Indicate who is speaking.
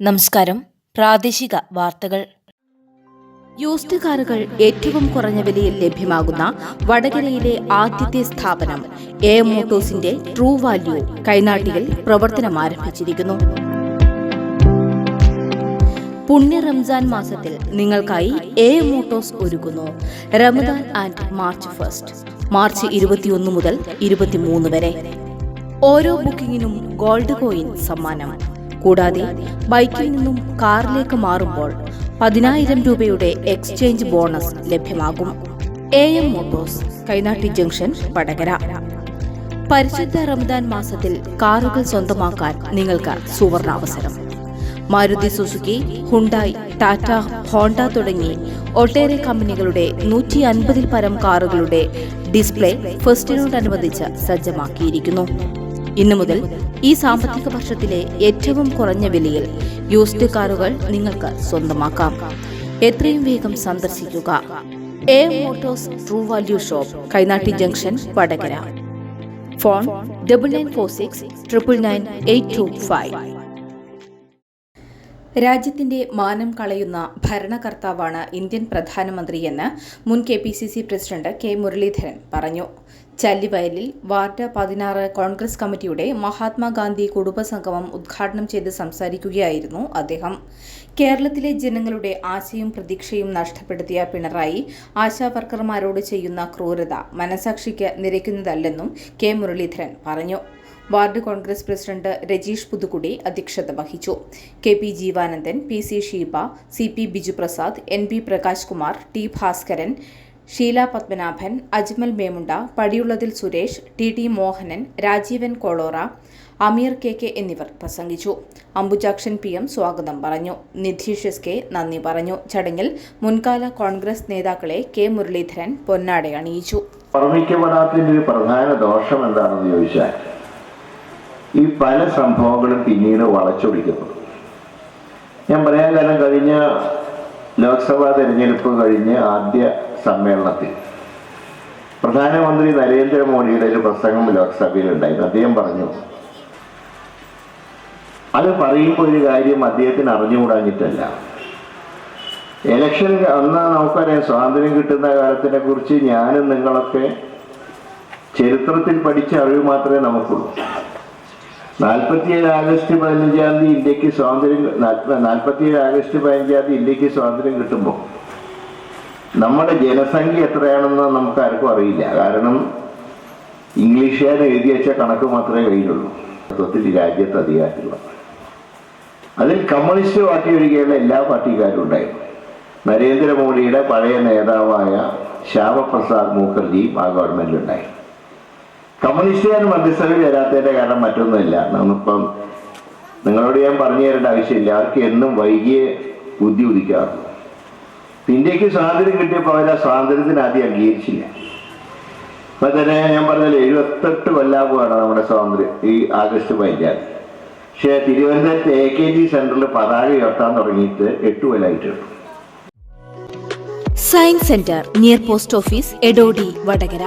Speaker 1: നമസ്കാരം. പ്രാദേശിക വാർത്തകൾ. യൂസ്ഡ് കാറുകൾ ഏറ്റവും കുറഞ്ഞ വിലയിൽ ലഭ്യമാകുന്ന വടകരയിലെ ആദ്യത്തെ സ്ഥാപനം എ മോട്ടോഴ്സിന്റെ ട്രൂ വാല്യൂ കൈനാട്ടിയിൽ പ്രവർത്തനം ആരംഭിച്ചിരിക്കുന്നു. പുണ്യ റംസാൻ മാസത്തിൽ നിങ്ങൾക്കായി എ മോട്ടോഴ്സ് ഒരുക്കുന്നു Ramadan and March first, March 21 മുതൽ 23 വരെ. ഓരോ ബുക്കിംഗിനും ഗോൾഡ് കോയിൻ സമ്മാനം. കൂടാതെ ബൈക്കിൽ നിന്നും കാറിലേക്ക് മാറുമ്പോൾ 10,000 രൂപയുടെ എക്സ്ചേഞ്ച് ബോണസ് ലഭ്യമാകും. AM Motors, Kainatty junction, Vadakara. പരിശുദ്ധ റമദാൻ മാസത്തിൽ കാറുകൾ സ്വന്തമാക്കാൻ നിങ്ങൾക്ക് സുവർണാവസരം. Maruti Suzuki, Hyundai, Tata, Honda തുടങ്ങി ഒട്ടേറെ കമ്പനികളുടെ 150-ൽ പരം കാറുകളുടെ ഡിസ്പ്ലേ ഫെസ്റ്റിനോടനുബന്ധിച്ച് സജ്ജമാക്കിയിരിക്കുന്നു. ഇന്നു മുതൽ ഈ സാമ്പത്തിക വർഷത്തിലെ ഏറ്റവും കുറഞ്ഞ വിലയിൽ യൂസ്ഡ് കാറുകൾ നിങ്ങൾക്ക് സ്വന്തമാക്കാം. എത്രയും വേഗം സന്ദർശിക്കുക A Motors true value shop, Kainatty junction, Vadakara. Phone 9946 999 825. രാജ്യത്തിന്റെ മാനം കളയുന്ന ഭരണകർത്താവാണ് ഇന്ത്യൻ പ്രധാനമന്ത്രിയെന്ന് മുൻ KPCC പ്രസിഡന്റ് കെ മുരളീധരൻ പറഞ്ഞു. ചല്ലിവയലിൽ വാർഡ് 16 കോൺഗ്രസ് കമ്മിറ്റിയുടെ മഹാത്മാഗാന്ധി കുടുംബസംഗമം ഉദ്ഘാടനം ചെയ്ത് സംസാരിക്കുകയായിരുന്നു അദ്ദേഹം. കേരളത്തിലെ ജനങ്ങളുടെ ആശയും പ്രതീക്ഷയും നഷ്ടപ്പെടുത്തിയ പിണറായി ആശാവർക്കർമാരോട് ചെയ്യുന്ന ക്രൂരത മനസാക്ഷിക്ക് നിരക്കുന്നതല്ലെന്നും കെ മുരളീധരൻ പറഞ്ഞു. വാർഡ് കോൺഗ്രസ് പ്രസിഡന്റ് രജീഷ് പുതുക്കുടി അധ്യക്ഷത വഹിച്ചു. KP Jeevanandan, PC Sheeba, CP ബിജുപ്രസാദ്, NP Prakash Kumar, T Bhaskaran, Sheela Padmanabhan, Ajmal Memunda, പടിയുള്ളതിൽ Suresh, TT Mohanan, Rajeevan കോളോറ, അമീർ KK എന്നിവർ പ്രസംഗിച്ചു. അംബുജാക്ഷൻ PM സ്വാഗതം പറഞ്ഞു. നിധീഷ് SK നന്ദി പറഞ്ഞു. ചടങ്ങിൽ മുൻകാല കോൺഗ്രസ് നേതാക്കളെ കെ മുരളീധരൻ പൊന്നാട അണിയിച്ചു.
Speaker 2: ഓർമ്മിക്കപ്പെടാത്തതിന്റെ ഒരു പ്രധാന ദോഷം എന്താണെന്ന് ചോദിച്ചാൽ, ഈ പല സംഭവങ്ങളും പിന്നീട് വളച്ചൊടിക്കപ്പെടും. ഞാൻ പറയാൻ കാരണം, കഴിഞ്ഞ ലോക്സഭാ തെരഞ്ഞെടുപ്പ് കഴിഞ്ഞ് ആദ്യ സമ്മേളനത്തിൽ പ്രധാനമന്ത്രി നരേന്ദ്രമോദിയുടെ ഒരു പ്രസംഗം ലോക്സഭയിൽ ഉണ്ടായിരുന്നു. അദ്ദേഹം പറഞ്ഞു, അത് പറയുമ്പോൾ ഒരു കാര്യം അദ്ദേഹത്തിന് അറിഞ്ഞുകൂടാഞ്ഞിട്ടല്ല. ഇലക്ഷൻ അന്ന് നമുക്കറിയാം, സ്വാതന്ത്ര്യം കിട്ടുന്ന കാലത്തിനെ കുറിച്ച് ഞാനും നിങ്ങളൊക്കെ ചരിത്രത്തിൽ പഠിച്ച അറിവ് മാത്രമേ നമുക്കുള്ളൂ. 47 ആഗസ്റ്റ് 15-ാം തീയതി ഇന്ത്യക്ക് സ്വാതന്ത്ര്യം 47 ആഗസ്റ്റ് 15-ാം തീയതി ഇന്ത്യക്ക് സ്വാതന്ത്ര്യം കിട്ടുമ്പോൾ നമ്മുടെ ജനസംഖ്യ എത്രയാണെന്ന് നമുക്ക് ആർക്കും അറിയില്ല. കാരണം ഇംഗ്ലീഷുകാർ എഴുതി വെച്ച കണക്ക് മാത്രമേ കയ്യിലുള്ളൂ. രാജ്യത്ത് അധികാരത്തിലുള്ള അതിൽ കമ്മ്യൂണിസ്റ്റ് പാർട്ടി ഒഴികെയുള്ള എല്ലാ പാർട്ടിക്കാരും ഉണ്ടായിരുന്നു. നരേന്ദ്രമോദിയുടെ പഴയ നേതാവായ ശ്യാമപ്രസാദ് മുഖർജിയും ആ ഗവൺമെന്റിലുണ്ടായി. കമ്മ്യൂണിസ്റ്റുകാർ മന്ത്രിസഭയിൽ വരാത്തതിന്റെ കാരണം മറ്റൊന്നുമില്ല. നമ്മിപ്പം നിങ്ങളോട് ഞാൻ പറഞ്ഞു തരേണ്ട ആവശ്യമില്ല, അവർക്ക് എന്നും വൈകിയേ ബുദ്ധി ഉദിക്കാറുള്ളൂ. ഇന്ത്യക്ക് സ്വാതന്ത്ര്യം കിട്ടിയപ്പോൾ അവർ ആ സ്വാതന്ത്ര്യത്തിന് ആദ്യം അംഗീകരിച്ചില്ല. അപ്പൊ തന്നെ ഞാൻ പറഞ്ഞാൽ 78 കൊല്ലാകുകയാണ് നമ്മുടെ സ്വാതന്ത്ര്യം ഈ ആഗസ്റ്റ് 15-ാം തീയതി. പക്ഷേ തിരുവനന്തപുരത്ത് AKG സെന്ററിൽ പതാക ഉയർത്താൻ തുടങ്ങിയിട്ട് 8 കൊല്ലമായിട്ടുണ്ട്.
Speaker 1: Science centre near post office, Edodi, Vadakara.